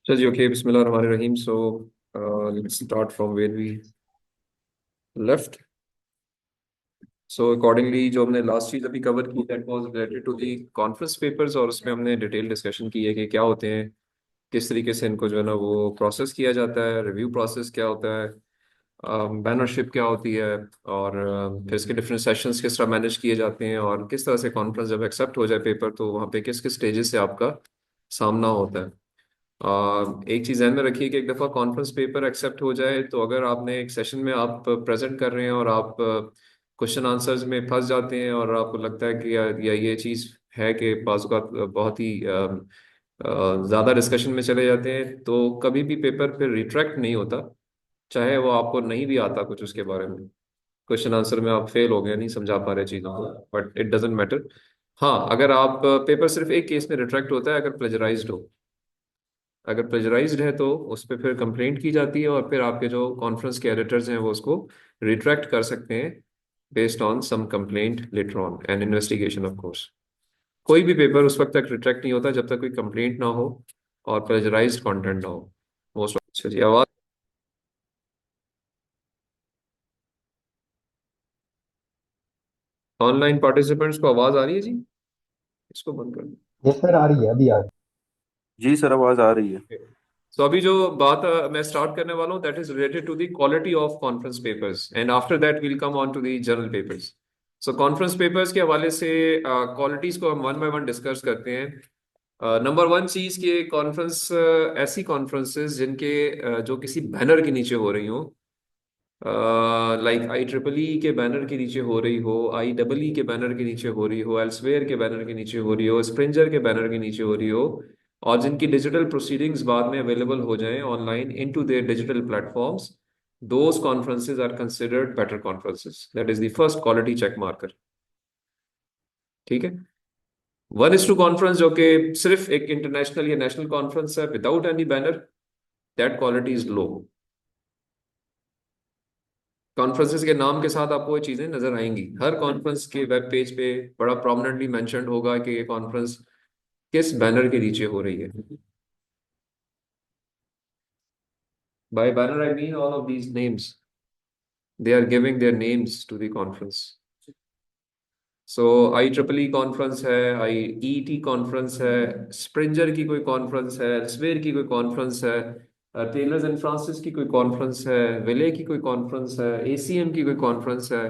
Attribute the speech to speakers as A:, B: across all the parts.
A: चलिए ओके बिस्मिल्लाहिर्रहमानिर्रहीम so let's start from where we left. So accordingly जो हमने लास्ट चीज अभी कवर की that was related to the conference papers, और उसमें हमने डिटेल डिस्कशन की है कि क्या होते हैं, किस तरीके से इनको जो है ना वो प्रोसेस किया जाता है, रिव्यू प्रोसेस क्या होता है, बैनरशिप क्या होती है, और फिर इसके डिफरेंट सेशंस किस तरह मैनेज किए जाते हैं, और किस तरह से कॉन्फ्रेंस जब एक्सेप्ट हो जाए पेपर तो वहाँ पे किस किस स्टेजेस से आपका सामना होता है। एक चीज़ ध्यान में रखिए कि एक दफ़ा कॉन्फ्रेंस पेपर एक्सेप्ट हो जाए तो अगर आपने एक सेशन में आप प्रेजेंट कर रहे हैं और आप क्वेश्चन आंसर्स में फंस जाते हैं और आपको लगता है कि यार ये चीज़ है कि बाज़ औक़ात बहुत ही ज़्यादा डिस्कशन में चले जाते हैं तो कभी भी पेपर फिर रिट्रैक्ट नहीं होता, चाहे वो आपको नहीं भी आता कुछ उसके बारे में। क्वेश्चन आंसर में आप फेल हो गए, नहीं समझा पा रहे चीज़ों को, बट इट डजेंट मैटर। हाँ, अगर आप पेपर सिर्फ एक केस में रिट्रैक्ट होता है अगर प्लेजराइज्ड हो। अगर प्लेजराइज्ड है तो उस पर फिर कंप्लेंट की जाती है और फिर आपके जो कॉन्फ्रेंस के एडिटर्स हैं वो उसको रिट्रैक्ट कर सकते हैं based on some complaint letter on and investigation of course. कोई भी पेपर उस वक्त तक रिट्रैक्ट नहीं होता जब तक कोई कंप्लेंट ना हो और प्लेजराइज्ड कंटेंट ना हो मोस्ट। अच्छा जी, आवाज़ ऑनलाइन पार्टिसिपेंट्स को आवाज़ आ रही है जी? इसको बंद कर दो।
B: यस सर, आ रही है, अभी आ रही
A: जी सर, आवाज आ रही है। तो अभी जो बात मैं स्टार्ट करने वाला हूँ that is related to the quality of conference papers and after that will come on to the journal papers. So conference papers के हवाले से क्वालिटीज को हम वन बाय वन डिस्कस करते हैं। नंबर वन चीज कि कॉन्फ्रेंस ऐसी कॉन्फ्रेंसेस जिनके जो किसी बैनर के नीचे हो रही हो, लाइक आई ट्रिपल ई के बैनर के नीचे हो रही हो, आई डबल ई के बैनर के नीचे हो रही हो, एल्सवेयर के बैनर के नीचे हो रही हो, स्प्रिंजर के बैनर के नीचे हो रही हो, और जिनकी डिजिटल प्रोसीडिंग्स बाद में अवेलेबल हो जाएं online into their digital platforms, those conferences are considered better conferences. That is the first quality check marker. ठीक है। वन इज टू कॉन्फ्रेंस जो कि सिर्फ एक इंटरनेशनल या नेशनल कॉन्फ्रेंस है without any banner, that quality is low. Conferences के नाम के साथ आपको ये चीजें नजर आएंगी, हर कॉन्फ्रेंस के वेब पेज पे बड़ा प्रोमिनेंटली मेंशन्ड होगा कि ये कॉन्फ्रेंस किस बैनर के नीचे हो रही है। By banner I mean all of these names, they are giving their names to the conference. So I triple E conference है, आई ई टी कॉन्फ्रेंस है, स्प्रिंजर की कोई कॉन्फ्रेंस है, एल्सवेयर की कोई कॉन्फ्रेंस है, टेलर्स एंड फ्रांसिस की कोई कॉन्फ्रेंस है, विले की कोई कॉन्फ्रेंस है, एसीएम की कोई कॉन्फ्रेंस है।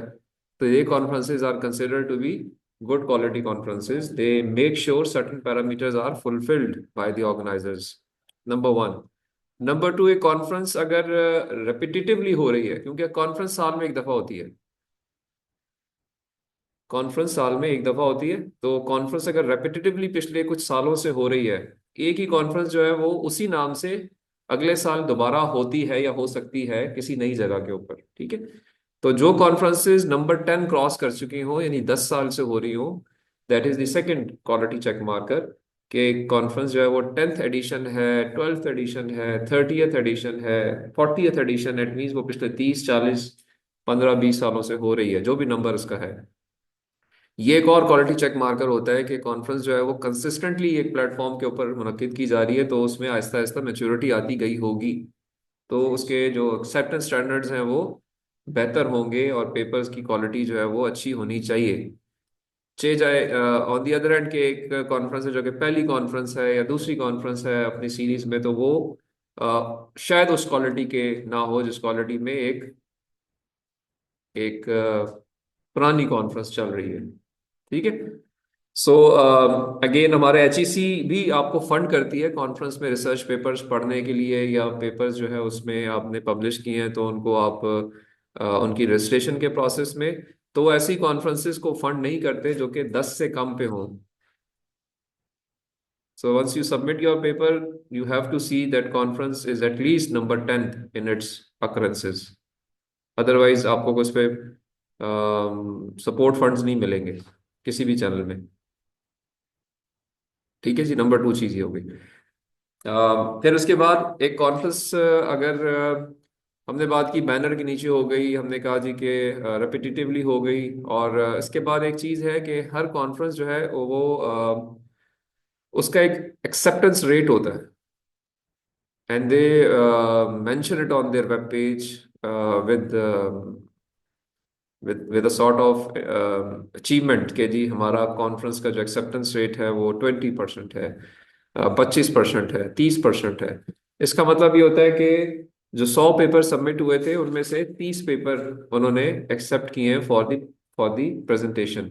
A: तो ये conferences are considered to be good quality conferences. They make sure certain parameters are fulfilled by the organisers. Number one. Number two, एक कॉन्फ्रेंस अगर रेपिटेटिवली हो रही है, क्योंकि कॉन्फ्रेंस साल में एक दफा होती है, कॉन्फ्रेंस साल में एक दफा होती है, तो कॉन्फ्रेंस अगर रेपिटेटिवली पिछले कुछ सालों से हो रही है, एक ही कॉन्फ्रेंस जो है वो उसी नाम से अगले साल दोबारा होती है या हो सकती है किसी नई जगह के ऊपर। ठीक है। तो जो कॉन्फ्रेंसेस नंबर 10 क्रॉस कर चुकी हो यानी 10 साल से हो रही हो, that is the second quality check marker कि कॉन्फ्रेंस जो है वो 10th एडिशन है, 12th एडिशन है, 30th एडिशन है, 40th एडिशन। एट मीन्स वो पिछले 30 40 15 20 सालों से हो रही है, जो भी नंबर उसका है। ये एक और क्वालिटी चेक मार्कर होता है कि कॉन्फ्रेंस जो है वो कंसिस्टेंटली एक प्लेटफॉर्म के ऊपर मुनक्किद की जा रही है, तो उसमें आहिस्ता आहिस्ता मैच्योरिटी आती गई होगी, तो उसके जो एक्सेप्टेंस स्टैंडर्ड्स हैं वो बेहतर होंगे और पेपर्स की क्वालिटी जो है वो अच्छी होनी चाहिए। चे जाए ऑन दी अदर एंड के एक कॉन्फ्रेंस है जो कि पहली कॉन्फ्रेंस है या दूसरी कॉन्फ्रेंस है अपनी सीरीज में, तो वो शायद उस क्वालिटी के ना हो जिस क्वालिटी में एक एक पुरानी कॉन्फ्रेंस चल रही है। ठीक है। सो अगेन हमारे एचईसी भी आपको फंड करती है कॉन्फ्रेंस में रिसर्च पेपर्स पढ़ने के लिए, या पेपर्स जो है उसमें आपने पब्लिश किए हैं तो उनको आप उनकी रजिस्ट्रेशन के प्रोसेस में, तो ऐसी कॉन्फ्रेंसेस को फंड नहीं करते जो कि 10 से कम पे हों। So once you submit your paper you have to see that conference is at least number 10 in its occurrences, otherwise आपको उस पर सपोर्ट फंड्स नहीं मिलेंगे किसी भी चैनल में। ठीक है जी, नंबर टू चीज ये हो गई। फिर उसके बाद एक कॉन्फ्रेंस अगर हमने बात की बैनर के नीचे हो गई, हमने कहा जी कि रेपिटेटिवली हो गई, और इसके बाद एक चीज है कि हर कॉन्फ्रेंस जो है वो उसका एक एक्सेप्टेंस रेट होता है। and they mention it on their web page with a sort of achievement कि जी हमारा कॉन्फ्रेंस का जो एक्सेप्टेंस रेट है वो 20% है, 25% है, 30% है। इसका मतलब ये होता है कि जो 100 पेपर सबमिट हुए थे उनमें से 30 पेपर उन्होंने एक्सेप्ट किए हैं for the presentation,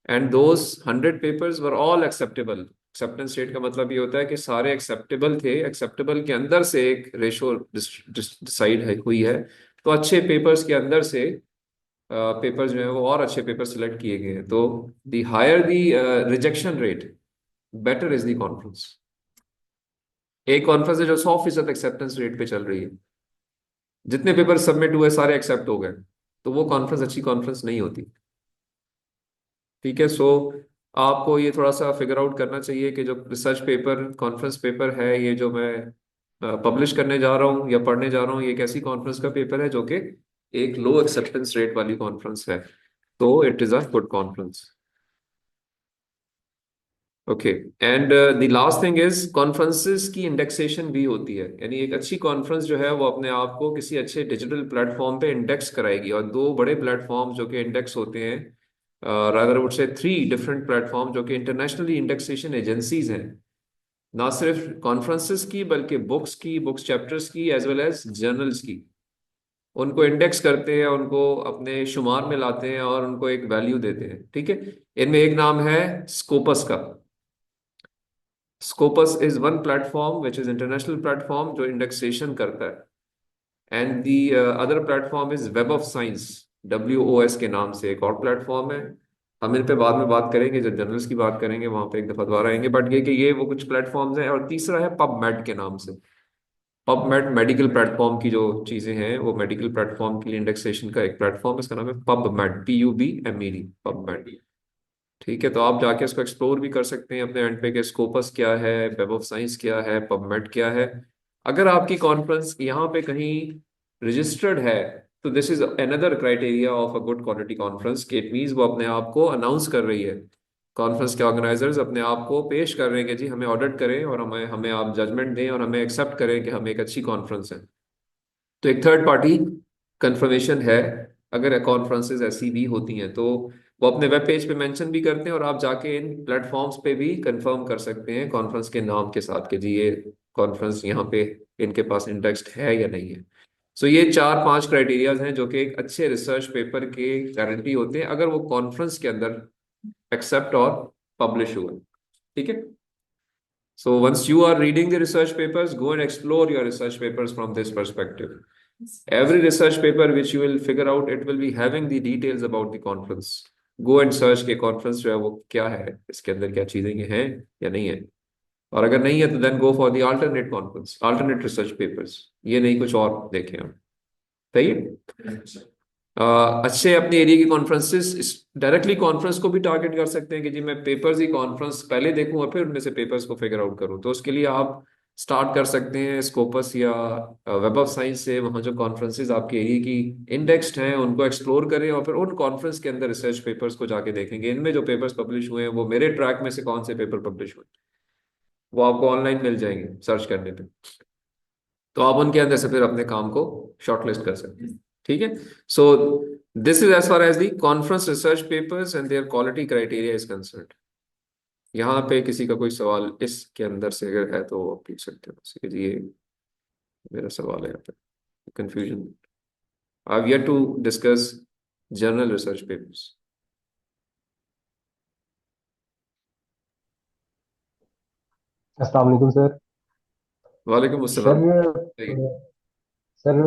A: and those 100 papers were all acceptable. Acceptance rate का मतलब ये होता है कि सारे एक्सेप्टेबल थे, एक्सेप्टेबल के अंदर से एक रेशो डिसाइड हुई है। तो अच्छे पेपर्स के अंदर से पेपर जो है वो और अच्छे पेपर सिलेक्ट किए गए हैं। तो the higher the rejection rate, better is the conference. एक कॉन्फ्रेंस है जो 100% एक्सेप्टेंस रेट पे चल रही है, जितने पेपर सबमिट हुए सारे एक्सेप्ट हो गए, तो वो कॉन्फ्रेंस अच्छी कॉन्फ्रेंस नहीं होती। ठीक है। सो आपको ये थोड़ा सा फिगर आउट करना चाहिए कि जो रिसर्च पेपर कॉन्फ्रेंस पेपर है, ये जो मैं पब्लिश करने जा रहा हूँ या पढ़ने जा रहा हूँ, ये एक ऐसी कॉन्फ्रेंस का पेपर है जो कि एक लो एक्सेप्टेंस रेट वाली कॉन्फ्रेंस है। तो it is a good conference. Okay. And the last thing is conferences की इंडेक्सेशन भी होती है, यानी एक अच्छी कॉन्फ्रेंस जो है वो अपने आप को किसी अच्छे डिजिटल प्लेटफॉर्म पे इंडेक्स कराएगी। और दो बड़े प्लेटफॉर्म जो कि इंडेक्स होते हैं, rather would say 3 different platform जो कि इंटरनेशनली इंडेक्सेशन एजेंसीज हैं, ना सिर्फ कॉन्फ्रेंसेस की बल्कि बुक्स की, बुक्स चैप्टर्स की, एज वेल एज जर्नल्स की, उनको इंडेक्स करते हैं, उनको अपने शुमार में लाते हैं और उनको एक वैल्यू देते हैं। ठीक है। इनमें एक नाम है स्कोपस का। Scopus is one platform which is international platform जो indexation करता है, and the other platform is Web of Science, WOS के नाम से एक और प्लेटफॉर्म है। हम इन पे बाद में बात करेंगे, जब जर्नल्स की बात करेंगे वहां पे एक दफा दोबारा आएंगे, बट ये कि ये वो कुछ प्लेटफॉर्म्स हैं। और तीसरा है पबमेड के नाम से। पबमेड मेडिकल प्लेटफॉर्म की जो चीजें हैं, वो मेडिकल प्लेटफॉर्म के लिए इंडेक्सेशन का एक प्लेटफॉर्म है, इसका नाम है पबमेड, PUBMED, पबमेड। ठीक है। तो आप जाके इसको एक्सप्लोर भी कर सकते हैं अपने एंड पे कि स्कोपस क्या है, वेब ऑफ साइंस क्या है, पबमेड क्या है। अगर आपकी कॉन्फ्रेंस यहाँ पे कहीं रजिस्टर्ड है, तो this is another criteria of a good quality conference, कि इट मींस वो अपने आप को अनाउंस कर रही है। कॉन्फ्रेंस के ऑर्गेनाइजर्स अपने आप को पेश कर रहे हैं कि जी हमें ऑडिट करें और हमें हमें आप जजमेंट दें और हमें एक्सेप्ट करें कि हम एक अच्छी कॉन्फ्रेंस है। तो एक थर्ड पार्टी कंफर्मेशन है। अगर कॉन्फ्रेंसेस ऐसी भी होती हैं तो वो अपने वेब पेज पे मेंशन भी करते हैं, और आप जाके इन प्लेटफॉर्म्स पे भी कंफर्म कर सकते हैं कॉन्फ्रेंस के नाम के साथ कि जी ये कॉन्फ्रेंस यहाँ पे इनके पास इंडेक्स्ड है या नहीं है। सो ये 4-5 क्राइटेरियाज हैं जो कि एक अच्छे रिसर्च पेपर के गारंटी होते हैं अगर वो कॉन्फ्रेंस के अंदर एक्सेप्ट और पब्लिश हुआ। ठीक है। So once you are reading the research papers, go and explore your research papers from this perspective. Every research paper which you will figure out, it will be having the details about the conference. Go and search के conference जो है वो क्या है, इसके अंदर क्या चीजें ये हैं या नहीं है। और अगर नहीं है तो then go for the alternate conference, alternate research papers। ये नहीं कुछ और देखें हम। सही है। अच्छे अपने एरिया की कॉन्फ्रेंसेस डायरेक्टली कॉन्फ्रेंस को भी टारगेट कर सकते हैं कि जी मैं पेपर्स ही कॉन्फ्रेंस पहले देखूं और फिर उनमें से पेपर्स को फिगर आउट करूं। तो उसके लिए आप स्टार्ट कर सकते हैं स्कोपस या वेब ऑफ साइंस से। वहाँ जो कॉन्फ्रेंसेस आपके एरिया की इंडेक्स्ड हैं उनको एक्सप्लोर करें और फिर उन कॉन्फ्रेंस के अंदर रिसर्च पेपर्स को जाके देखेंगे, इनमें जो पेपर्स पब्लिश हुए हैं वो मेरे ट्रैक में से कौन से पेपर पब्लिश हुए, वो आपको ऑनलाइन मिल जाएंगे सर्च करने पे। तो आप उनके अंदर से फिर अपने काम को शॉर्टलिस्ट कर सकते हैं। ठीक है। So this is as far as the conference research papers and their quality criteria is concerned. यहाँ पे किसी का कोई सवाल इसके अंदर से अगर है तो आप पूछ सकते हो मुझसे कि जी ये मेरा सवाल है यहाँ पे, confusion. I have yet to discuss journal research papers.
B: अस्सलाम वालेकुम सर।
A: वालेकुम
B: सर
A: अस्सलाम।
B: सर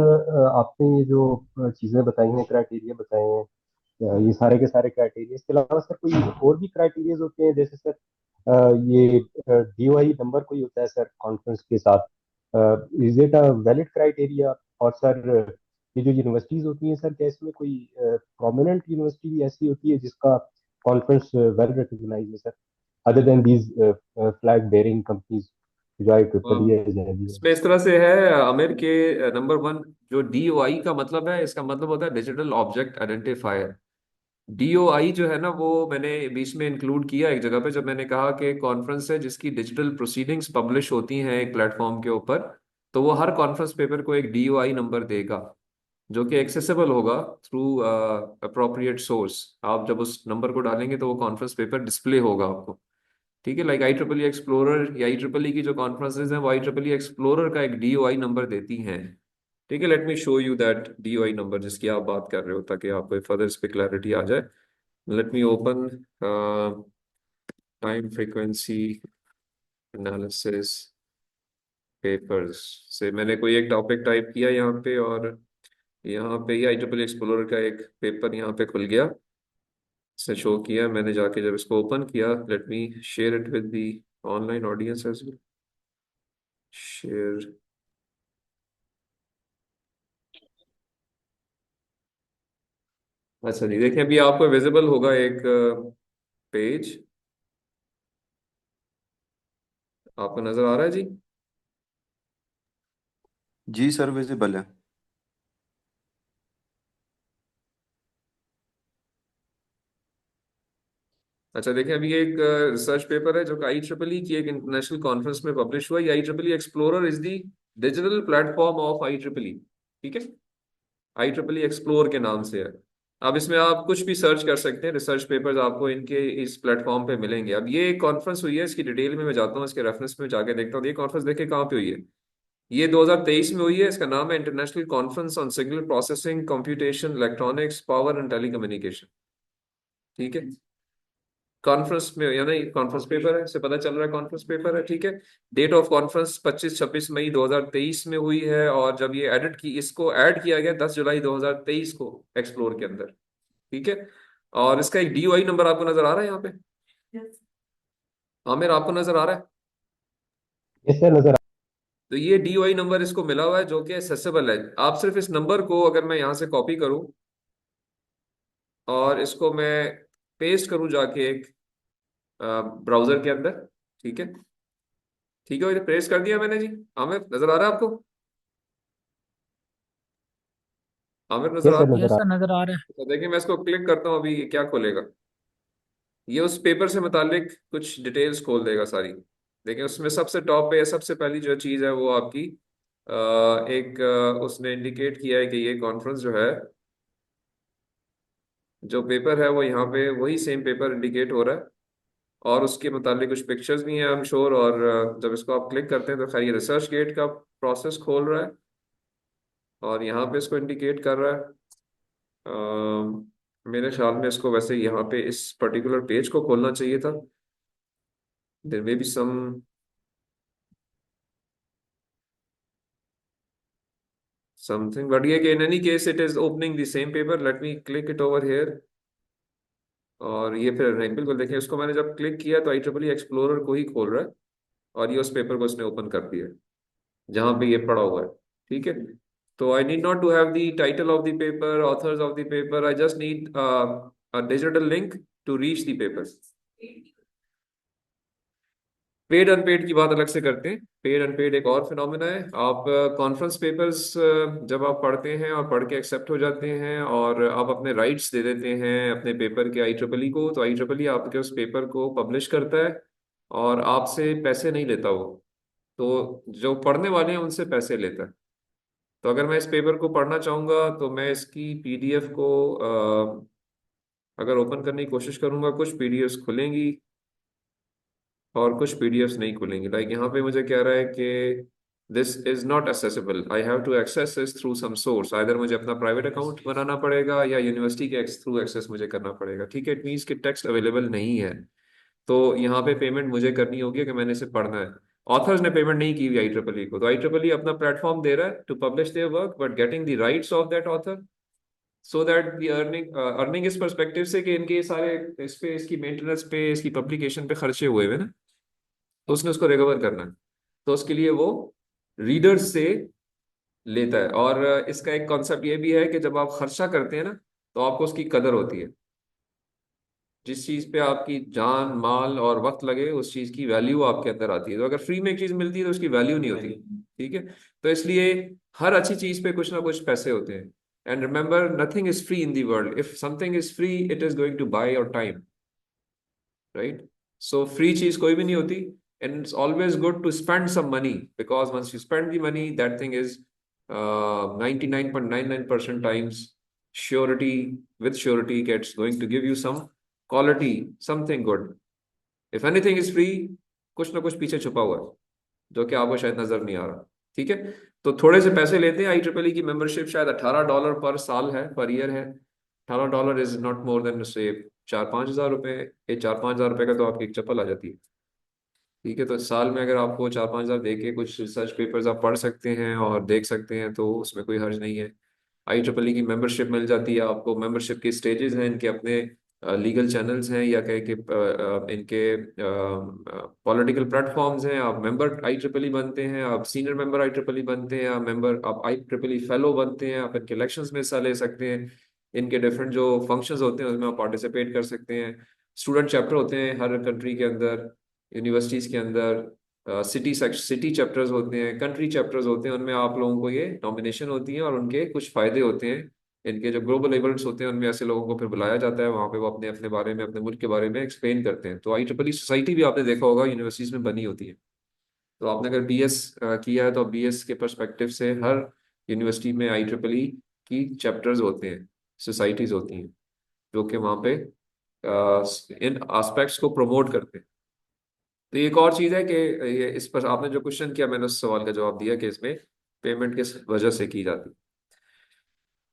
B: आपने ये जो चीज़ें बताई हैं, क्राइटेरिया बताए हैं, ये सारे के सारे क्राइटेरिया, इसके अलावा सर कोई और भी क्राइटेरियाज होते हैं? जैसे सर ये DOI नंबर कोई होता है सर कॉन्फ्रेंस के साथ, is it a valid criteria? और सर ये जो यूनिवर्सिटीज होती हैं सर, क्या इसमें कोई प्रोमिनेंट यूनिवर्सिटी भी ऐसी होती है जिसका कॉन्फ्रेंस वेल रिकॉग्नाइज है sir, other than these flag bearing companies जो आई ट्रिपल
A: अम,
B: है?
A: इसमें इस तरह से है आमिर के, नंबर वन, जो DOI का मतलब है, इसका मतलब होता है डिजिटल ऑब्जेक्ट आइडेंटिफायर। DOI जो है ना, वो मैंने बीच में इंक्लूड किया एक जगह पे जब मैंने कहा कि कॉन्फ्रेंस है जिसकी डिजिटल प्रोसीडिंग्स पब्लिश होती हैं एक प्लेटफॉर्म के ऊपर, तो वो हर कॉन्फ्रेंस पेपर को एक DOI नंबर देगा, जो कि एक्सेसिबल होगा थ्रू अप्रोप्रिएट सोर्स। आप जब उस नंबर को डालेंगे तो वो कॉन्फ्रेंस पेपर डिस्प्ले होगा आपको। ठीक है, लाइक IEEE एक्सप्लोरर या IEEE की जो कॉन्फ्रेंसेज हैं वो IEEE एक्सप्लोरर का एक DOI नंबर देती हैं। ठीक है, let me show you that DOI number जिसकी आप बात कर रहे हो, ताकि आपको फर्दर इस पे क्लैरिटी आ जाए। Let me open time frequency analysis papers से मैंने कोई एक टॉपिक टाइप किया यहाँ पे, और यहाँ पे ही IEEE एक्सप्लोरर का एक पेपर यहाँ पे खुल गया, से शो किया मैंने जाके। जब इसको ओपन किया, let me share it with the online audience as well. Share. अच्छा जी, देखिए अभी आपको विजिबल होगा एक पेज, आपको नजर आ रहा है जी?
C: जी सर, विजिबल है।
A: अच्छा, देखिए अभी एक रिसर्च पेपर है जो कि IEEE की एक इंटरनेशनल कॉन्फ्रेंस में पब्लिश हुआ है। IEEE explorer is the digital platform of IEEE। ठीक है, IEEE एक्सप्लोर के नाम से है। अब इसमें आप कुछ भी सर्च कर सकते हैं, रिसर्च पेपर्स आपको इनके इस प्लेटफॉर्म पे मिलेंगे। अब ये एक कॉन्फ्रेंस हुई है, इसकी डिटेल में मैं जाता हूँ, इसके रेफरेंस में जाके देखता हूँ ये कॉन्फ्रेंस देखिए कहाँ पे हुई है। ये 2023 में हुई है। इसका नाम है international conference on signal processing computation electronics power and telecommunication. ठीक है, कॉन्फ्रेंस में यानी कॉन्फ्रेंस पेपर है, से पता चल रहा है कॉन्फ्रेंस पेपर है। ठीक है, डेट ऑफ कॉन्फ्रेंस 25-26 मई 2023 में हुई है, और जब ये इसको ऐड किया गया 10 जुलाई 2023 को एक्सप्लोर के अंदर। ठीक है, और इसका एक DOI नंबर आपको नजर आ रहा है यहाँ पे? आमिर, आपको नजर आ रहा है?
B: इससे नजर
A: तो ये DOI नंबर इसको मिला हुआ है, जो कि एक्सेसिबल है। आप सिर्फ इस नंबर को अगर मैं यहाँ से कॉपी करूँ और इसको मैं पेस्ट करूँ जाके एक ब्राउजर के अंदर। ठीक है, ठीक है, ये पेस्ट कर दिया मैंने जी। आमिर, नजर आ रहा है आपको? आमिर, नजर आ
B: कैसे
A: रहा है?
B: नजर
D: यस
B: आ
D: सर, नजर आ रहा है।
A: तो देखिए मैं इसको क्लिक करता हूँ, अभी ये क्या खोलेगा? ये उस पेपर से मुतालिक कुछ डिटेल्स खोल देगा सारी। देखिए उसमें सबसे टॉप पे सबसे पहली जो चीज़ है वो आपकी एक उसने इंडिकेट किया है कि ये कॉन्फ्रेंस जो है, जो पेपर है वो यहाँ पे वही सेम पेपर इंडिकेट हो रहा है, और उसके मुतालिक कुछ पिक्चर्स भी हैं आई एम श्योर। और जब इसको आप क्लिक करते हैं तो खैर ये रिसर्च गेट का प्रोसेस खोल रहा है, और यहाँ पे इसको इंडिकेट कर रहा है। मेरे ख्याल में इसको वैसे यहाँ पे इस पर्टिकुलर पेज को खोलना चाहिए था। There may be some something, but ये कि in any case it is opening the same paper. Let me click it over here, और ये फिर नहीं, बिल्कुल देखिए उसको मैंने जब क्लिक किया तो IEEE एक्सप्लोरर को ही खोल रहा है, और ये उस पेपर को इसने ओपन कर दिया जहाँ पे ये पड़ा हुआ है। ठीक है, तो I need not to have the title of the paper, authors of the paper, I just need a digital link to reach the paper. Paid unpaid की बात अलग से करते हैं। पेड अनपेड एक और फिनोमिना है। आप कॉन्फ्रेंस पेपर्स जब आप पढ़ते हैं और पढ़ के एक्सेप्ट हो जाते हैं, और आप अपने राइट्स दे देते हैं अपने पेपर के IEEE को, तो IEEE आपके उस पेपर को पब्लिश करता है, और आपसे पैसे नहीं लेता वो, तो जो पढ़ने वाले हैं उनसे पैसे लेता है। तो अगर मैं इस पेपर को पढ़ना चाहूँगा तो मैं इसकी PDF को अगर ओपन करने की कोशिश करूँगा, कुछ PDFs खुलेंगी और कुछ PDFs नहीं खुलेंगी। लाइक यहाँ पे मुझे कह रहा है कि this is not accessible, I have to access this through some source. Either मुझे अपना प्राइवेट अकाउंट बनाना पड़ेगा या यूनिवर्सिटी के थ्रू एक्सेस मुझे करना पड़ेगा। ठीक है, इट मीन्स कि टेक्स्ट अवेलेबल नहीं है, तो यहाँ पे पेमेंट मुझे करनी होगी कि मैंने इसे पढ़ना है। ऑथर्स ने पेमेंट नहीं की हुई IEEE को, तो IEEE अपना प्लेटफॉर्म दे रहा है to publish their work, but getting the rights of that author, so that the earning इस परस्पेक्टिव से कि इनके सारे इस पे, इसकी मेंटेनेंस पे, इसकी पब्लिकेशन पे खर्चे हुए हुए ना, तो उसने उसको रिकवर करना है। तो उसके लिए वो रीडर्स से लेता है। और इसका एक कॉन्सेप्ट ये भी है कि जब आप खर्चा करते हैं ना, तो आपको उसकी कदर होती है। जिस चीज पे आपकी जान माल और वक्त लगे, उस चीज की वैल्यू आपके अंदर आती है। तो अगर फ्री में एक चीज मिलती है तो उसकी वैल्यू नहीं होती। ठीक है, तो इसलिए हर अच्छी चीज पे कुछ ना कुछ पैसे होते हैं। And remember, nothing is free in the world. If something is free, it is going to buy your time, right? So free चीज कोई भी नहीं होती। and it's always good to spend some money, because once you spend the money, that thing is 99.99% times surety, with surety gets going to give you some quality, something good. If anything is free, कुछ ना कुछ पीछे छुपा हुआ है जो कि आपको शायद नजर नहीं आ रहा। ठीक है, तो थोड़े से पैसे लेते हैं। IEEE की मेंबरशिप शायद $18 पर साल है, पर ईयर है। $18 इज नॉट मोर देन से 4-5 हज़ार रुपये। ये 4-5 हज़ार रुपये का तो आपकी एक चप्पल आ जाती है। ठीक है, तो साल में अगर आपको 4-5 हज़ार दे के कुछ रिसर्च पेपर्स आप पढ़ सकते हैं और देख सकते हैं, तो उसमें कोई हर्ज नहीं है। IEEE की मेंबरशिप मिल जाती है आपको। मेंबरशिप के स्टेजेस हैं, इनके अपने लीगल चैनल्स हैं, या कह के इनके पॉलिटिकल प्लेटफॉर्म्स हैं। आप मेंबर IEEE बनते हैं, आप सीनियर मेंबर IEEE बनते हैं, आप मेंबर आप IEEE फेलो बनते हैं, आप इनके इलेक्शंस में हिस्सा ले सकते हैं। इनके डिफरेंट जो फंक्शंस होते हैं उसमें आप पार्टिसिपेट कर सकते हैं। स्टूडेंट चैप्टर होते हैं हर कंट्री के अंदर, यूनिवर्सिटीज़ के अंदर। सिटी चैप्टर्स होते हैं, कंट्री चैप्टर्स होते हैं, उनमें आप लोगों को ये नॉमिनेशन होती है और उनके कुछ फायदे होते हैं। इनके जो ग्लोबल इवेंट्स होते हैं उनमें ऐसे लोगों को फिर बुलाया जाता है, वहाँ पे वो अपने अपने बारे में, अपने मुल्क के बारे में एक्सप्लेन करते हैं। तो IEEE सोसाइटी भी आपने देखा होगा यूनिवर्सिटीज में बनी होती है। तो आपने अगर BS किया है तो BS के परस्पेक्टिव से हर यूनिवर्सिटी में IEEE की चैप्टर्स होते हैं, सोसाइटीज होती हैं, जो कि वहाँ पे इन एस्पेक्ट्स को प्रमोट करते हैं। तो एक और चीज़ है कि ये इस पर आपने जो क्वेश्चन किया, मैंने उस सवाल का जवाब दिया कि इसमें पेमेंट किस वजह से की जाती है।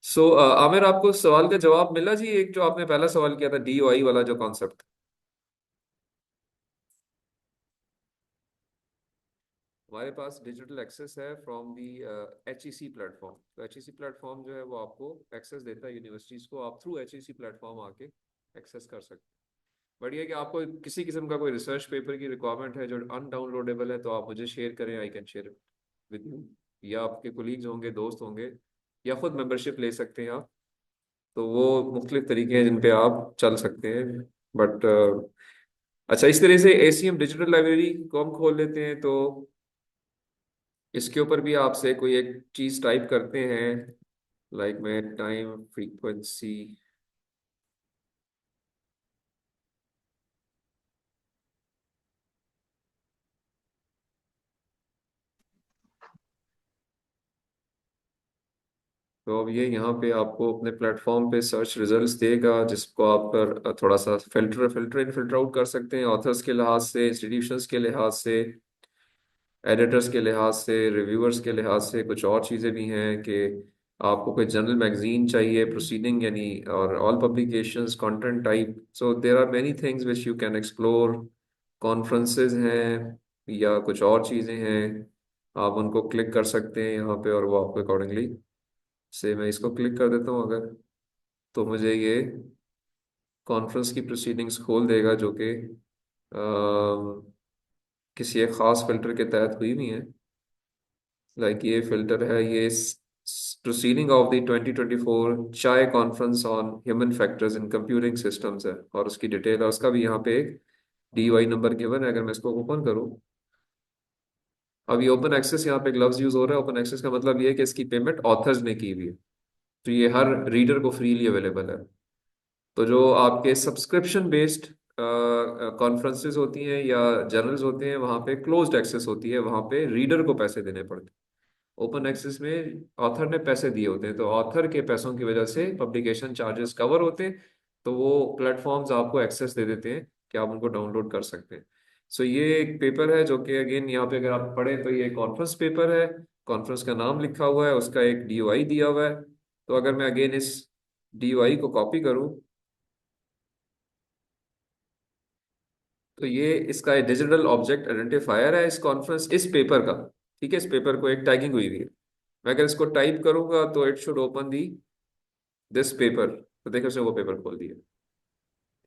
A: सो आमिर, आपको सवाल का जवाब मिला जी? एक जो आपने पहला सवाल किया था DOI वाला जो कॉन्सेप्ट। हमारे पास डिजिटल एक्सेस है फ्रॉम दी HEC प्लेटफॉर्म। तो HEC प्लेटफॉर्म जो है वो आपको एक्सेस देता है यूनिवर्सिटीज़ को। आप थ्रू HEC प्लेटफॉर्म आके एक्सेस कर सकते हैं। बढ़िया है कि आपको किसी किस्म का कोई रिसर्च पेपर की रिक्वायरमेंट है जो अनडाउनलोडेबल है, तो आप मुझे शेयर करें, I can share with you. या आपके कोलीग्स होंगे, दोस्त होंगे, या खुद मेंबरशिप ले सकते हैं आप। तो वो मुख्तलिफ तरीके हैं जिन पे आप चल सकते हैं। बट अच्छा, इस तरह से ACM डिजिटल लाइब्रेरी को हम खोल लेते हैं। तो इसके ऊपर भी आपसे कोई एक चीज़ टाइप करते हैं, लाइक मैं टाइम फ्रीक्वेंसी। तो अब ये यहाँ पे आपको अपने प्लेटफॉर्म पे सर्च रिजल्ट्स देगा, जिसको आप पर थोड़ा सा फिल्टर इन फिल्टर आउट कर सकते हैं, ऑथर्स के लिहाज से, इंस्टीट्यूशंस के लिहाज से, एडिटर्स के लिहाज से, रिव्यूअर्स के लिहाज से। कुछ और चीज़ें भी हैं कि आपको कोई जनरल मैगजीन चाहिए, प्रोसीडिंग यानी, और all publications, content type. So there are many things which you can explore. Conferences हैं या कुछ और चीज़ें हैं, आप उनको क्लिक कर सकते हैं यहाँ पे, और वो आपको अकॉर्डिंगली से, मैं इसको क्लिक कर देता हूँ अगर, तो मुझे ये कॉन्फ्रेंस की प्रोसीडिंग्स खोल देगा, जो कि किसी एक खास फिल्टर के तहत हुई हुई है। लाइक ये फिल्टर है, ये प्रोसीडिंग ऑफ द 2024 चाय conference on human factors in computing systems है, और उसकी डिटेल है, उसका भी यहाँ पे एक DOI नंबर गिवन है। अगर मैं इसको ओपन करूँ, अब ये ओपन एक्सेस, यहाँ पे एक लफ्ज यूज हो रहा है ओपन एक्सेस का, मतलब ये है कि इसकी पेमेंट ऑथर्स ने की हुई है। तो ये हर रीडर को फ्रीली अवेलेबल है। तो जो आपके सब्सक्रिप्शन बेस्ड कॉन्फ्रेंसेस होती हैं या जर्नल्स होते हैं, वहाँ पे क्लोज्ड एक्सेस होती है, वहाँ पे रीडर को पैसे देने पड़ते हैं। ओपन एक्सेस में ऑथर ने पैसे दिए होते हैं, तो ऑथर के पैसों की वजह से पब्लिकेशन चार्जेस कवर होते हैं। तो वो प्लेटफॉर्म्स आपको एक्सेस दे देते हैं कि आप उनको डाउनलोड कर सकते हैं। सो ये एक पेपर है जो कि अगेन यहाँ पे अगर आप पढ़ें तो ये कॉन्फ्रेंस पेपर है। कॉन्फ्रेंस का नाम लिखा हुआ है, उसका एक DOI दिया हुआ है। तो अगर मैं अगेन इस DOI को कॉपी करूँ, तो ये इसका डिजिटल ऑब्जेक्ट आइडेंटिफायर है, इस कॉन्फ्रेंस, इस पेपर का। ठीक है, इस पेपर को एक टैगिंग हुई हुई है। मैं अगर इसको टाइप करूंगा तो it should open the this paper. तो देखो उसने वो पेपर खोल दिया।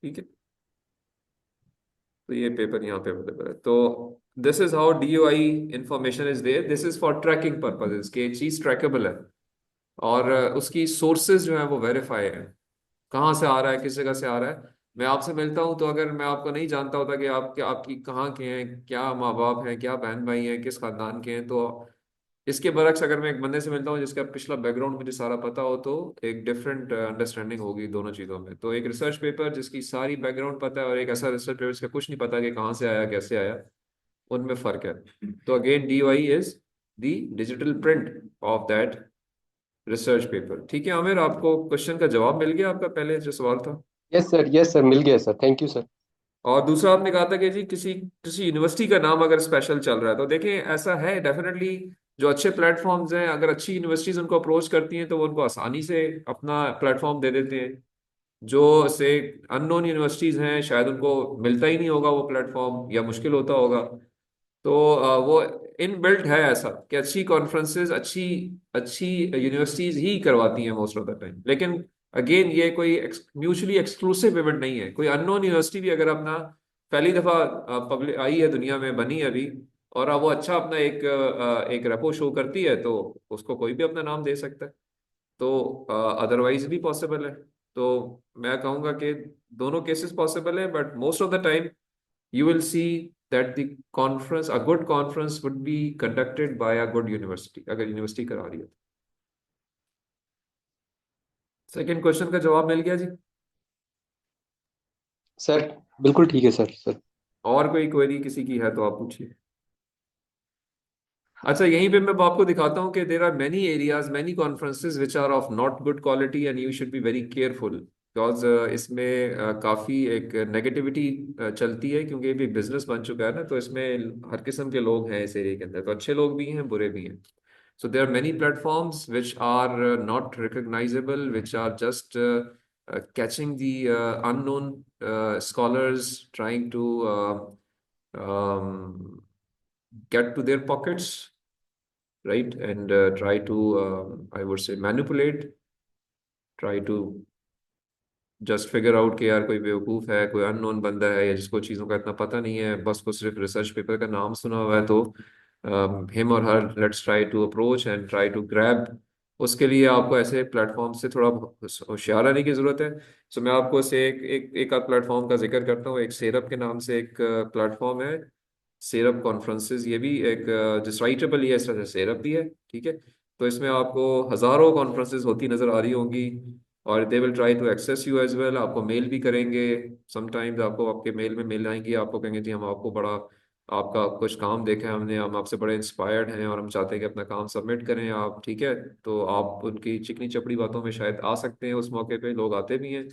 A: ठीक है, तो ये पेपर यहाँ पे अवेलेबल है। तो this is how DOI information is there. This is for tracking purposes, कि चीज ट्रैकेबल है, और उसकी सोर्सेज जो है वो वेरीफाई है, कहाँ से आ रहा है, किस जगह से आ रहा है। मैं आपसे मिलता हूँ, तो अगर मैं आपको नहीं जानता होता कि आप क्या, आपकी कहाँ के हैं, क्या माँ बाप हैं, क्या बहन भाई हैं, किस खानदान के हैं, तो इसके बरक्स अगर मैं एक बंदे से मिलता हूँ जिसका पिछला बैकग्राउंड मुझे सारा पता हो, तो एक डिफरेंट अंडरस्टैंडिंग होगी दोनों चीज़ों में। तो एक रिसर्च पेपर जिसकी सारी बैकग्राउंड पता है, और एक ऐसा रिसर्च पेपर जिसका कुछ नहीं पता कि कहाँ से आया, कैसे आया, उनमें फर्क है। तो again DOI is the digital print of that research paper. ठीक है आमिर, आपको क्वेश्चन का जवाब मिल गया आपका पहले जो सवाल था?
B: यस सर, मिल गया सर, थैंक यू सर।
A: और दूसरा आपने कहा था कि जी किसी किसी यूनिवर्सिटी का नाम अगर स्पेशल चल रहा है, तो देखें ऐसा है डेफिनेटली, जो अच्छे प्लेटफॉर्म्स हैं, अगर अच्छी यूनिवर्सिटीज उनको अप्रोच करती हैं तो वो उनको आसानी से अपना प्लेटफॉर्म दे देते हैं। जो से अननोन यूनिवर्सिटीज हैं, शायद उनको मिलता ही नहीं होगा वो प्लेटफॉर्म, या मुश्किल होता होगा। तो वो इन बिल्ट है ऐसा कि अच्छी कॉन्फ्रेंसेस अच्छी अच्छी यूनिवर्सिटीज ही करवाती हैं मोस्ट ऑफ द टाइम। लेकिन अगेन ये कोई म्यूचुअली एक्सक्लूसिव इवेंट नहीं है। कोई अननोन यूनिवर्सिटी भी अगर अपना पहली दफा पब्लिक आई है दुनिया में, बनी है अभी, और अब वो अच्छा अपना एक रेपो शो करती है, तो उसको कोई भी अपना नाम दे सकता है। तो अदरवाइज भी पॉसिबल है। तो मैं कहूँगा कि दोनों केसेस पॉसिबल है, but most of the time you will see that the conference, a good conference would be conducted by a good university, अगर यूनिवर्सिटी करा रही है। सेकंड क्वेश्चन का जवाब मिल गया जी?
B: सर बिल्कुल ठीक है सर।
A: और कोई क्वेरी किसी की है तो आप पूछिए। अच्छा, यहीं पे मैं आपको दिखाता हूँ कि there are many areas, many conferences which are of not good quality, and you should be very careful, because इसमें काफ़ी एक नेगेटिविटी चलती है, क्योंकि ये भी बिजनेस बन चुका है ना। तो इसमें हर किस्म के लोग हैं इस एरिया के अंदर, तो अच्छे लोग भी हैं, बुरे भी हैं। So there are many platforms which are not recognizable, which are just catching the unknown scholars trying to get to their pockets, right? And try to, I would say, manipulate, try to just figure out कि यार कोई बेवकूफ़ है, कोई unknown बंदा है, या जिसको चीज़ों का इतना पता नहीं है, बस को सिर्फ रिसर्च पेपर का नाम सुना हुआ है, तो हिम और her let's try to approach and try to grab. उसके लिए आपको ऐसे प्लेटफॉर्म से थोड़ा होशियार रहने की ज़रूरत है। सो मैं आपको से एक आध प्लेटफॉर्म का जिक्र करता हूँ। एक सेरप के नाम से एक प्लेटफॉर्म है, सेरप कॉन्फ्रेंसेस। ये भी एक जिस राइटेबल ही है, इस तरह से सेरप भी है। ठीक है, तो इसमें आपको हज़ारों कॉन्फ्रेंसेस होती नज़र आ रही होंगी, और they will try to access you as well. आपको मेल भी करेंगे, समटाइम्स आपको आपके मेल में मेल आएंगी, आपको कहेंगे जी हम आपको बड़ा, आपका कुछ काम देखा है हमने, हम आपसे बड़े इंस्पायर्ड हैं और हम चाहते हैं कि अपना काम सबमिट करें आप। ठीक है, तो आप उनकी चिकनी चपड़ी बातों में शायद आ सकते हैं, उस मौके पे लोग आते भी हैं।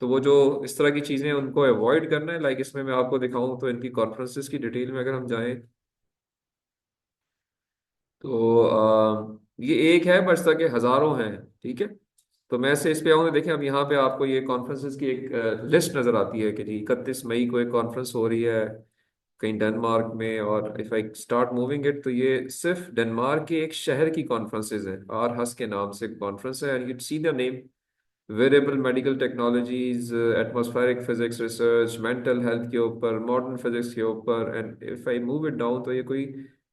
A: तो वो जो इस तरह की चीज़ें हैं, उनको अवॉइड करना है। लाइक इसमें मैं आपको दिखाऊं तो इनकी कॉन्फ्रेंसेस की डिटेल में अगर हम जाएं, तो ये एक है बस, कि हज़ारों हैं। ठीक है, तो मैं से इस पे आऊँ तो देखें, अब यहाँ पे आपको ये कॉन्फ्रेंसेस की एक लिस्ट नज़र आती है कि जी 31 मई को एक कॉन्फ्रेंस हो रही है कहीं डेनमार्क में। और if I start moving it, तो ये सिर्फ डेनमार्क के एक शहर की कॉन्फ्रेंसेज हैं। आर हस के नाम से कॉन्फ्रेंस है, and you see the name, variable medical technologies, atmospheric physics research, mental health के ऊपर, मॉडर्न फिजिक्स के ऊपर। And if I move it down, तो ये कोई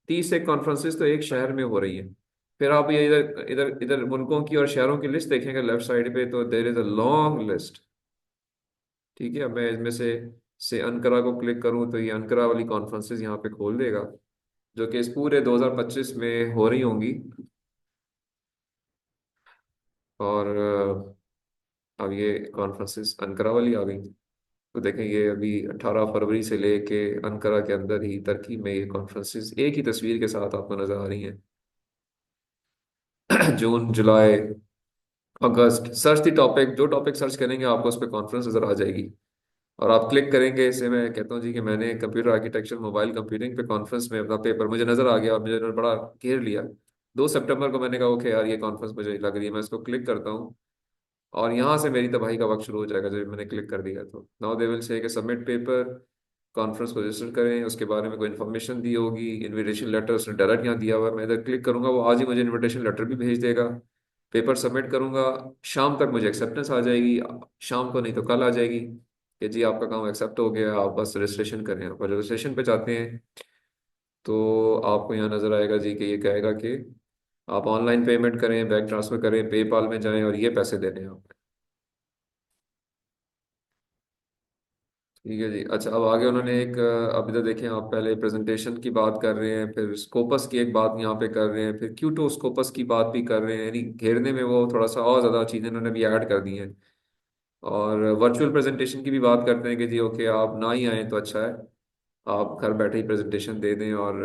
A: 30 एक कॉन्फ्रेंसेस तो एक शहर में हो रही हैं। फिर आप ये इधर इधर इधर मुल्कों की और शहरों की लिस्ट देखेंगे लेफ्ट साइड पे, तो there is a long list. ठीक है, अब मैं इसमें से अनकरा को क्लिक करूं, तो ये अनकरा वाली कॉन्फ्रेंसेस यहाँ पे खोल देगा, जो कि इस पूरे 2025 में हो रही होंगी। और अब ये कॉन्फ्रेंसेस अनकरा वाली आ गई। तो देखें, ये अभी 18 फरवरी से लेके अनकरा के अंदर ही टर्की में ये कॉन्फ्रेंसेस एक ही तस्वीर के साथ आपको नजर आ रही हैं। जून, जुलाई, अगस्त, सर्च द टॉपिक, जो टॉपिक सर्च करेंगे आपको उस पर कॉन्फ्रेंस नजर आ जाएगी। और आप क्लिक करेंगे इसे, मैं कहता हूँ जी कि मैंने कंप्यूटर आर्किटेक्चर मोबाइल कंप्यूटिंग पे कॉन्फ्रेंस में अपना पेपर मुझे नजर आ गया, और मुझे बड़ा घेर लिया। 2 सितंबर को मैंने कहा ओके यार, ये कॉन्फ्रेंस मुझे लग रही है, मैं इसको क्लिक करता हूँ, और यहाँ से मेरी तबाही का वक्त शुरू हो जाएगा जब मैंने क्लिक कर दिया। तो नाउ दे विल से कि सबमिट पेपर, कॉन्फ्रेंस को रजिस्टर करें, उसके बारे में कोई इन्फॉर्मेशन दी होगी, इनविटेशन लेटर उसने डायरेक्ट यहाँ दिया हुआ है। मैं इधर क्लिक करूंगा, वो आज ही मुझे इनविटेशन लेटर भी भेज देगा। पेपर सबमिट करूंगा, शाम तक मुझे एक्सेप्टेंस आ जाएगी, शाम को नहीं तो कल आ जाएगी कि जी आपका काम एक्सेप्ट हो गया, आप बस रजिस्ट्रेशन करें। आप रजिस्ट्रेशन पे जाते हैं, तो आपको यहाँ नज़र आएगा जी कि ये कहेगा कि आप ऑनलाइन पेमेंट करें, बैंक ट्रांसफर करें, पेपाल में जाएं और ये पैसे देने हैं आप। ठीक है जी। अच्छा, अब आगे उन्होंने एक अब इधर देखें, आप पहले प्रेजेंटेशन की बात कर रहे हैं, फिर स्कोपस की एक बात यहाँ पे कर रहे हैं, फिर क्यूटो स्कोपस की बात भी कर रहे हैं, यानी घेरने में वो थोड़ा सा और ज़्यादा चीज़ें उन्होंने भी ऐड कर दी हैं। और वर्चुअल प्रेजेंटेशन की भी बात करते हैं कि जी ओके आप ना ही आए तो अच्छा है। आप घर बैठे ही प्रेजेंटेशन दे दें और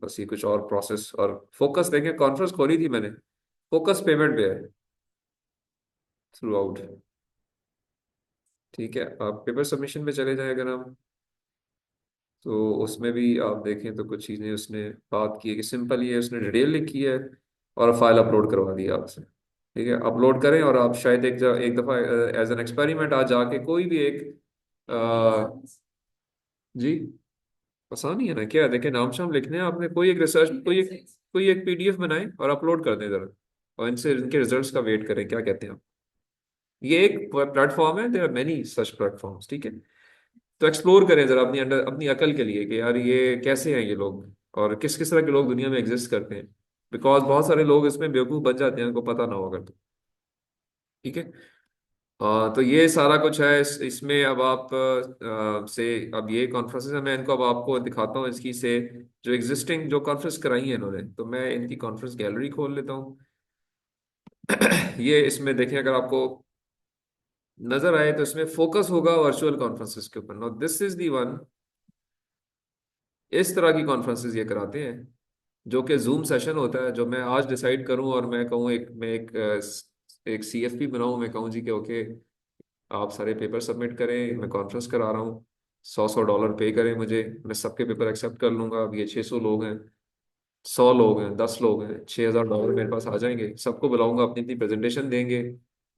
A: बस ये कुछ और प्रोसेस और फोकस देखें। कॉन्फ्रेंस खोली थी मैंने, फोकस पेमेंट पे है थ्रू आउट। ठीक है, आप पेपर सबमिशन पे चले जाएं अगर हम, तो उसमें भी आप देखें तो कुछ चीज़ें उसने बात की है कि सिंपल ये उसने डिटेल लिखी है और फाइल अपलोड करवा दी है आपसे। ठीक है, अपलोड करें और आप शायद एक दफ़ा एज एन एक्सपेरिमेंट आज जाके कोई भी एक जी, आसान ही है ना क्या, देखें नाम शाम लिखने हैं आपने, कोई एक रिसर्च, कोई एक पीडीएफ बनाएं और अपलोड कर दें जरा, और इनसे इनके रिजल्ट्स का वेट करें क्या कहते हैं आप। ये एक प्लेटफॉर्म है, there are many such platforms. ठीक है, तो एक्सप्लोर करें जरा अपनी अंडर अपनी अकल के लिए कि यार ये कैसे हैं ये लोग, और किस किस तरह के लोग दुनिया में एग्जिस्ट करते हैं। बिकॉज बहुत सारे लोग इसमें बेवकूफ़ बन जाते हैं, उनको पता ना होगा तो। ठीक है, तो ये सारा कुछ है इसमें। अब आप अब ये कॉन्फ्रेंसेस है, मैं इनको अब आपको दिखाता हूँ इसकी से जो एग्जिस्टिंग जो कॉन्फ्रेंस कराई है इन्होंने, तो मैं इनकी कॉन्फ्रेंस गैलरी खोल लेता हूँ। ये इसमें देखें अगर आपको नजर आए तो इसमें फोकस होगा वर्चुअल कॉन्फ्रेंसेस के ऊपर। No this is the one, इस तरह की कॉन्फ्रेंसेस ये कराते हैं, जो कि जूम सेशन होता है, जो मैं आज डिसाइड करूं और मैं कहूँ एक सीएफपी बनाऊं, मैं कहूँ जी कि ओके आप सारे पेपर सबमिट करें, मैं कॉन्फ्रेंस करा रहा हूँ, $100 पे करें मुझे, मैं सबके पेपर एक्सेप्ट कर लूंगा। अब ये 600 लोग हैं, 100 लोग हैं, 10 लोग हैं, $6000 मेरे पास आ जाएंगे, सबको बुलाऊंगा, अपनी अपनी प्रेजेंटेशन देंगे,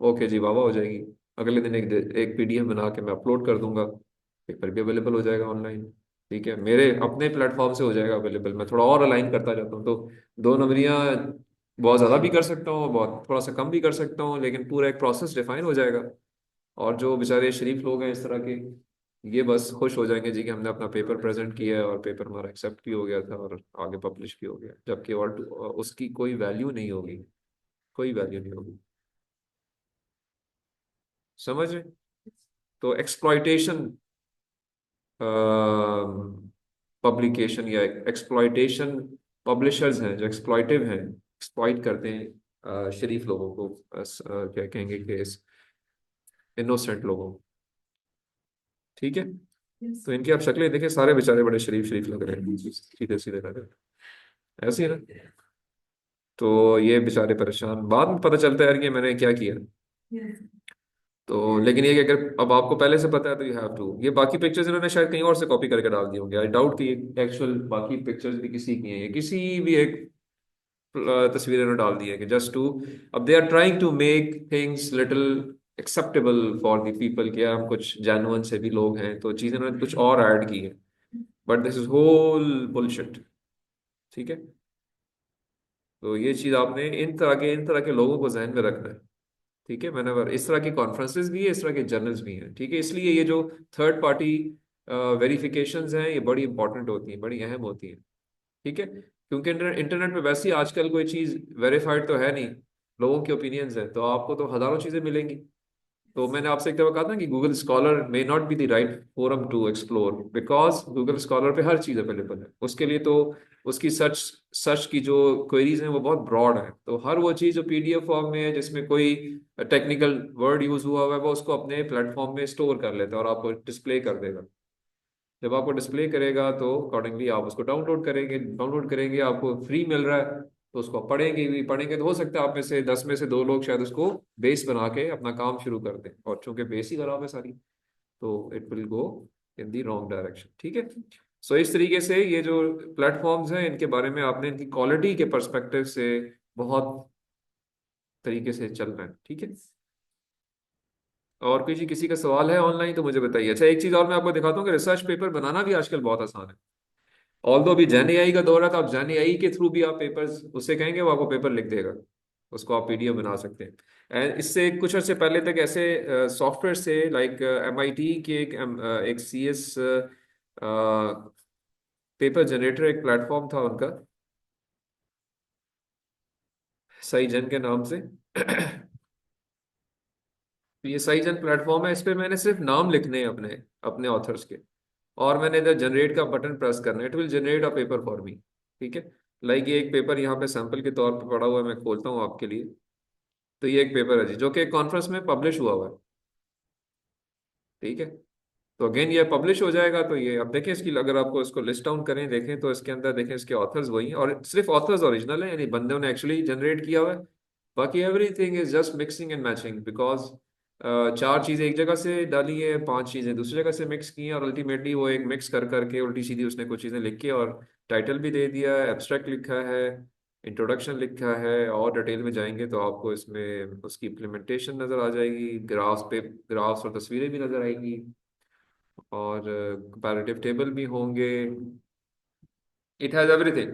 A: ओके जी वाह वाह हो जाएगी। अगले दिन एक पीडीएफ बना के मैं अपलोड कर दूंगा, पेपर भी अवेलेबल हो जाएगा ऑनलाइन। ठीक है, मेरे अपने प्लेटफॉर्म से हो जाएगा अवेलेबल, मैं थोड़ा और अलाइन करता जाता हूँ, तो दो नंबरियाँ बहुत ज़्यादा भी कर सकता हूँ, बहुत थोड़ा सा कम भी कर सकता हूँ, लेकिन पूरा एक प्रोसेस डिफाइन हो जाएगा। और जो बेचारे शरीफ लोग हैं इस तरह के, ये बस खुश हो जाएंगे जी कि हमने अपना पेपर प्रेजेंट किया है और पेपर हमारा एक्सेप्ट भी हो गया था और आगे पब्लिश भी हो गया, जबकि और उसकी कोई वैल्यू नहीं होगी, कोई वैल्यू नहीं होगी। समझ रहे? तो एक्सप्लॉयटेशन पब्लिकेशन या एक्सप्लॉयटेशन पब्लिशर्स हैं जो एक्सप्लॉयटिव हैं, एक्सप्लॉइट करते हैं शरीफ लोगों को, क्या कहेंगे कि इनोसेंट लोगों को। ठीक है, तो इनकी आप शक्लें देखें, सारे बेचारे बड़े शरीफ शरीफ लग रहे हैं, सीधे सीधे लग रहे हैं, ऐसे ही है ना। तो ये बेचारे परेशान, बाद में पता चलता है यार कि मैंने क्या किया। तो लेकिन ये कि अगर अब आपको पहले से पता है तो यू हैव टू, ये बाकी पिक्चर्स इन्होंने शायद कहीं और से कॉपी करके डाल दिए होंगे, आई डाउट कि ये एक्चुअल बाकी पिक्चर्स भी किसी की हैं, ये किसी भी एक तस्वीर इन्होंने डाल दी है कि जस्ट टू, अब they are trying to make things little acceptable for the people, कि हम कुछ जेन्युइन से भी लोग हैं, तो चीजें इन्होंने कुछ और ऐड की है, but this is whole bullshit. ठीक है, तो ये चीज आपने इन तरह के लोगों को जहन में रखना है। ठीक है, मैंने इस तरह की कॉन्फ्रेंसेस भी है, इस तरह के जर्नल्स भी हैं। ठीक है, इसलिए ये जो थर्ड पार्टी वेरिफिकेशंस हैं ये बड़ी इंपॉर्टेंट होती हैं, बड़ी अहम होती हैं। ठीक है, क्योंकि इंटरनेट पे वैसे ही आजकल कोई चीज़ वेरीफाइड तो है नहीं, लोगों के ओपिनियंस हैं, तो आपको तो हजारों चीज़ें मिलेंगी। तो मैंने आपसे एक दफा कहा था कि Google Scholar may not be the right forum to explore, because Google Scholar पे हर चीज़ अवेलेबल है उसके लिए, तो उसकी सर्च सर्च की जो क्वेरीज हैं वो बहुत ब्रॉड है, तो हर वो चीज़ जो पीडीएफ फॉर्म में है जिसमें कोई टेक्निकल वर्ड यूज हुआ हुआ है वो उसको अपने प्लेटफॉर्म में स्टोर कर लेता है और आपको डिस्प्ले कर देगा। जब आपको डिस्प्ले करेगा तो अकॉर्डिंगली आप उसको डाउनलोड करेंगे, आपको फ्री मिल रहा है तो उसको आप पढ़ेंगे तो हो सकता है आप में से 10 में से 2 लोग शायद उसको बेस बना के अपना काम शुरू कर दें, और चूंकि बेस ही खराब है सारी, तो it will go in the wrong direction. ठीक है, सो इस तरीके से ये जो प्लेटफॉर्म्स हैं इनके बारे में आपने इनकी क्वालिटी के परस्पेक्टिव से बहुत तरीके से चलना है। ठीक है, और कोई चीज किसी का सवाल है ऑनलाइन तो मुझे बताइए। अच्छा, एक चीज और मैं आपको दिखाता हूँ कि रिसर्च पेपर बनाना भी आजकल बहुत आसान है। ऑल्दो अभी जैन एआई का दौर है, तो आप जैन एआई के थ्रू भी आप पेपर्स उससे कहेंगे वो आपको पेपर लिख देगा, उसको आप पीडीएफ बना सकते हैं। एंड इससे कुछ अर्से पहले तक ऐसे सॉफ्टवेयर से लाइक एमआईटी के एक सीएस पेपर जनरेटर एक प्लेटफॉर्म था उनका, सही जन के नाम से। तो ये सही जन प्लेटफॉर्म है, इस पे मैंने सिर्फ नाम लिखने हैं अपने अपने ऑथर्स के, और मैंने इधर जनरेट का बटन प्रेस करना है, it will generate a paper for me. ठीक है, लाइक ये एक पेपर यहाँ पे सैंपल के तौर पे पड़ा हुआ है, मैं खोलता हूँ आपके लिए। तो ये एक पेपर है जी जो कि एक कॉन्फ्रेंस में पब्लिश हुआ हुआ है। ठीक है, तो अगेन ये पब्लिश हो जाएगा। तो ये अब देखें इसकी, अगर आपको इसको लिस्ट डाउन करें देखें तो इसके अंदर देखें इसके ऑथर्स वही हैं, और सिर्फ ऑथर्स ओरिजिनल है, यानी बंदों ने एक्चुअली जनरेट किया हुआ है। बाकी everything is just mixing and matching, because चार चीजें एक जगह से डाली है, पांच चीजें दूसरी जगह से मिक्स की हैं, और अल्टीमेटली वो एक मिक्स कर करके उल्टी सीधी उसने कुछ चीजें लिख के और टाइटल भी दे दिया, एब्स्ट्रैक्ट लिखा है, इंट्रोडक्शन लिखा है, और डिटेल में जाएंगे तो आपको इसमें उसकी इम्प्लीमेंटेशन नजर आ जाएगी, ग्राफ्स पे ग्राफ्स और तस्वीरें भी नजर आएंगी, और कंपैरेटिव टेबल भी होंगे। It has everything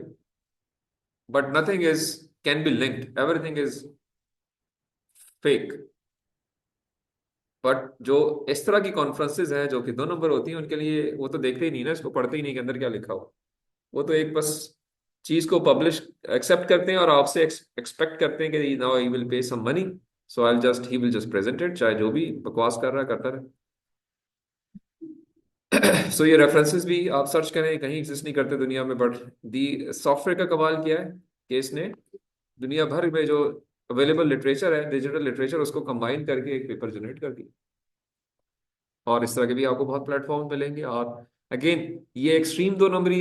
A: but nothing is can be linked, everything is fake. But जो इस तरह की कॉन्फ्रेंसेज हैं जो कि 2 नंबर होती हैं, उनके लिए वो तो देखते ही नहीं ना, इसको पढ़ते ही नहीं कि अंदर क्या लिखा हो। वो तो एक बस चीज को पब्लिश एक्सेप्ट करते हैं और आपसे एक्सपेक्ट करते हैं कि now he will pay some money, so I just he will just present it, चाहे जो भी बकवास कर रहा है करता रहे। सो ये रेफरेंसेस भी आप सर्च करें, कहीं एग्जिस्ट नहीं करते दुनिया में, बट दी सॉफ्टवेयर का कमाल किया है कि इसने दुनिया भर में जो अवेलेबल लिटरेचर है, डिजिटल लिटरेचर, उसको कंबाइन करके एक पेपर जनरेट कर दिया। और इस तरह के भी आपको बहुत प्लेटफॉर्म मिलेंगे। और अगेन ये एक्सट्रीम 2 नंबरी